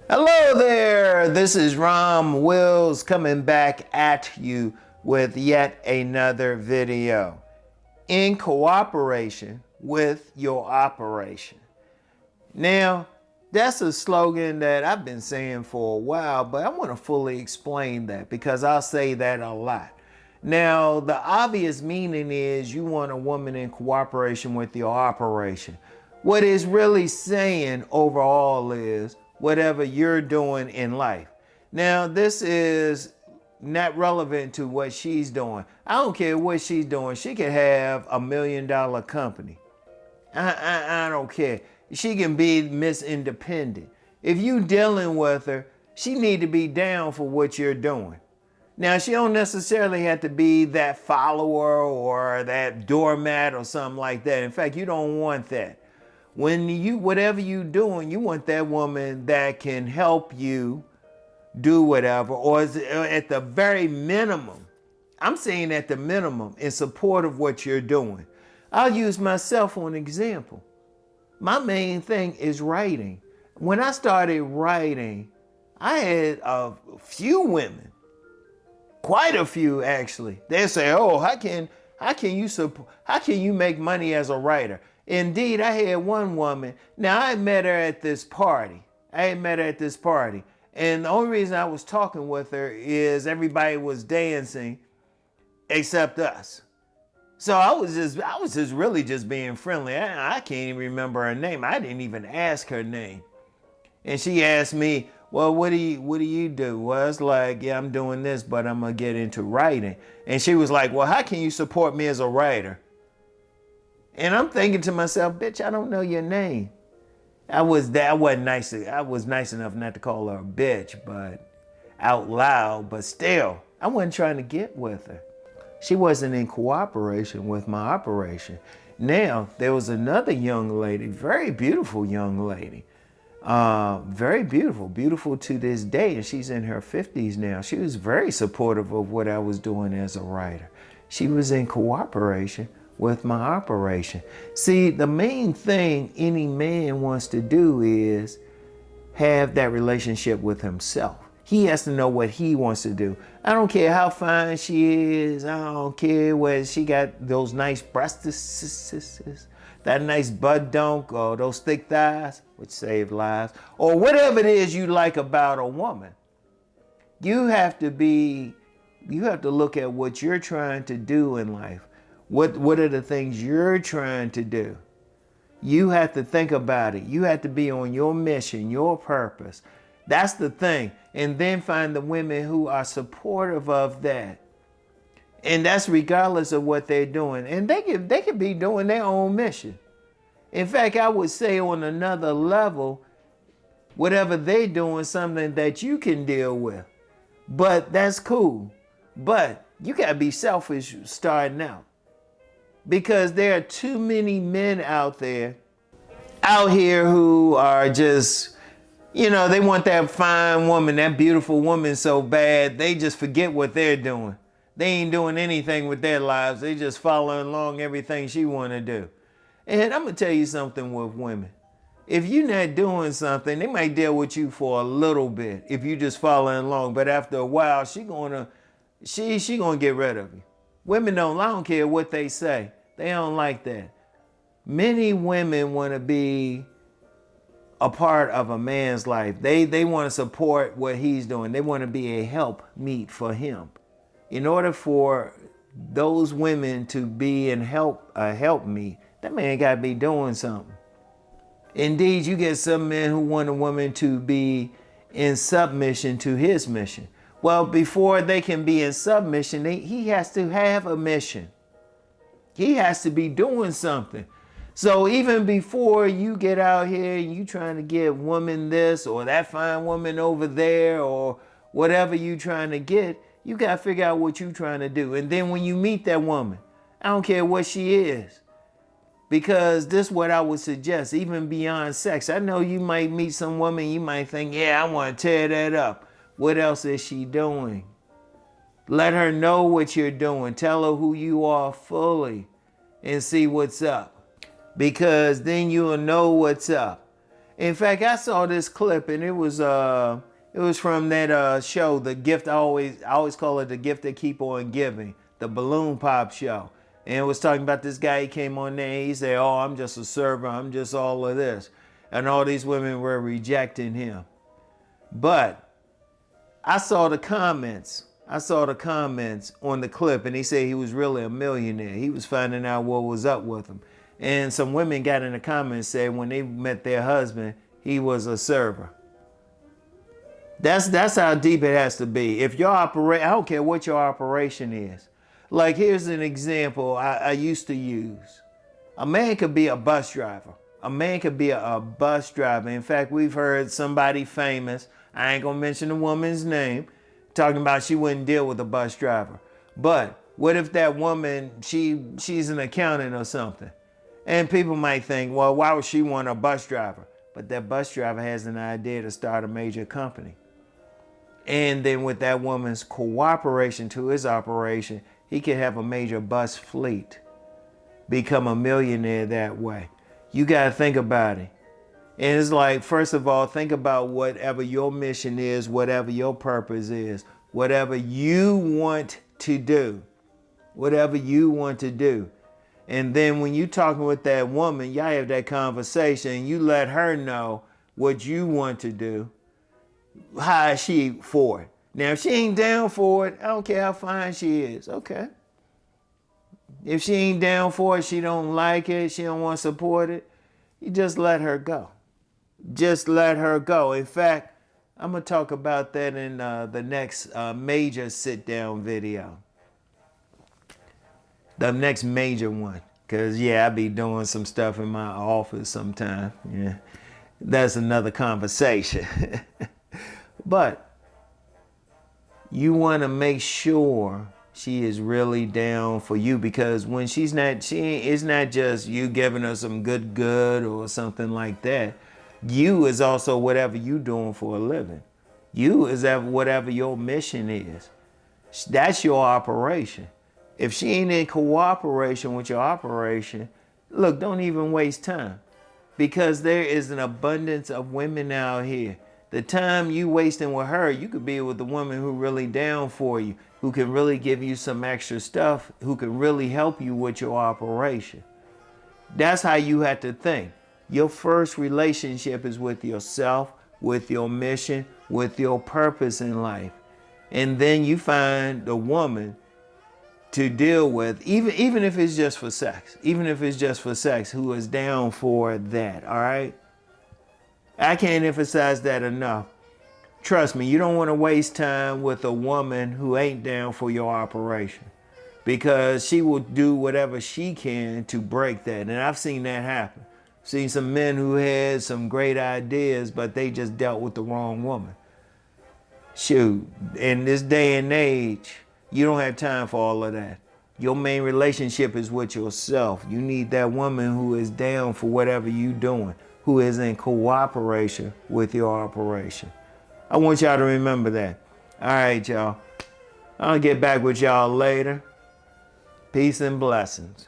Hello there, this is RomWills coming back at you with yet another video in cooperation with your operation. Now, that's a slogan that I've been saying for a while, but I want to fully explain that because I'll say that a lot. Now, the obvious meaning is you want a woman in cooperation with your operation. What it's really saying overall is whatever you're doing in life. Now, this is not relevant to what she's doing. I don't care what she's doing. She could have $1 million company. I don't care. She can be Miss Independent. If you dealing with her, she need to be down for what you're doing. Now, she don't necessarily have to be that follower or that doormat or something like that. In fact, you don't want that. Whatever you doing, you want that woman that can help you do whatever, or at the very minimum, I'm saying at the minimum, in support of what you're doing. I'll use myself for an example. My main thing is writing. When I started writing, I had a few women, quite a few actually. They say, "Oh, how can you make money as a writer?" Indeed, I had one woman. Now, I met her at this party. And the only reason I was talking with her is everybody was dancing except us. So I was just really just being friendly. I can't even remember her name. I didn't even ask her name. And she asked me, "Well, what do you do?" Well, it's like, "Yeah, I'm doing this, but I'm gonna get into writing." And she was like, "Well, how can you support me as a writer?" And I'm thinking to myself, "Bitch, I don't know your name." I was nice enough not to call her a bitch, but out loud, but still, I wasn't trying to get with her. She wasn't in cooperation with my operation. Now, there was another young lady, very beautiful young lady. Very beautiful to this day, and she's in her 50s now. She was very supportive of what I was doing as a writer. She was in cooperation with my operation. See, the main thing any man wants to do is have that relationship with himself. He has to know what he wants to do. I don't care how fine she is. I don't care whether she got those nice breasts, that nice butt dunk, or those thick thighs, which save lives, or whatever it is you like about a woman. You have to look at what you're trying to do in life. What are the things you're trying to do? You have to think about it. You have to be on your mission, your purpose. That's the thing. And then find the women who are supportive of that. And that's regardless of what they're doing. And they could be doing their own mission. In fact, I would say on another level, whatever they're doing, something that you can deal with. But that's cool. But you got to be selfish starting out. Because there are too many men out here who are just, they want that fine woman, that beautiful woman so bad, they just forget what they're doing. They ain't doing anything with their lives. They just following along everything she want to do. And I'm going to tell you something with women. If you're not doing something, they might deal with you for a little bit if you just following along. But after a while, she gonna get rid of you. Women I don't care what they say. They don't like that. Many women want to be a part of a man's life. They want to support what he's doing. They want to be a helpmeet for him. In order for those women to be a helpmeet, that man got to be doing something. Indeed, you get some men who want a woman to be in submission to his mission. Well, before they can be in submission, he has to have a mission. He has to be doing something. So even before you get out here and you trying to get woman this or that fine woman over there or whatever you trying to get, you got to figure out what you trying to do. And then when you meet that woman, I don't care what she is, because this is what I would suggest, even beyond sex. I know you might meet some woman, you might think, yeah, I want to tear that up. What else is she doing? Let her know what you're doing. Tell her who you are fully and see what's up. Because then you'll know what's up. In fact, I saw this clip, and it was from that show, The Gift. I always call it The Gift That Keep On Giving, the Balloon Pop show. And it was talking about this guy. He came on there. He said, "Oh, I'm just a server. I'm just all of this," and all these women were rejecting him. But I saw the comments. I saw the comments on the clip, and he said he was really a millionaire. He was finding out what was up with him. And some women got in the comments said when they met their husband, he was a server. That's how deep it has to be. If your operate, I don't care what your operation is. Like, here's an example I used to use. A man could be a bus driver. A man could be a bus driver. In fact, we've heard somebody famous, I ain't gonna mention the woman's name, talking about she wouldn't deal with a bus driver. But what if that woman, she's an accountant or something? And people might think, well, why would she want a bus driver? But that bus driver has an idea to start a major company. And then with that woman's cooperation to his operation, he could have a major bus fleet, become a millionaire that way. You got to think about it. And it's like, first of all, think about whatever your mission is, whatever your purpose is, whatever you want to do, whatever you want to do. And then when you're talking with that woman, y'all have that conversation, you let her know what you want to do. How is she for it? Now, if she ain't down for it, I don't care how fine she is. Okay. If she ain't down for it, she don't like it, she don't want to support it, you just let her go. Just let her go. In fact, I'm going to talk about that in the next major sit-down video. The next major one. Because, yeah, I be doing some stuff in my office sometime. Yeah, that's another conversation. But you want to make sure she is really down for you, because when it's not just you giving her some good or something like that. You is also whatever you doing for a living. You is whatever your mission is. That's your operation. If she ain't in cooperation with your operation, look, don't even waste time, because there is an abundance of women out here. The time you wasting with her, you could be with the woman who really down for you, who can really give you some extra stuff, who can really help you with your operation. That's how you have to think. Your first relationship is with yourself, with your mission, with your purpose in life. And then you find the woman to deal with, even if it's just for sex, who is down for that, all right? I can't emphasize that enough. Trust me, you don't want to waste time with a woman who ain't down for your operation, because she will do whatever she can to break that. And I've seen that happen. Seen some men who had some great ideas, but they just dealt with the wrong woman. Shoot, in this day and age, you don't have time for all of that. Your main relationship is with yourself. You need that woman who is down for whatever you're doing, who is in cooperation with your operation. I want y'all to remember that. All right, y'all. I'll get back with y'all later. Peace and blessings.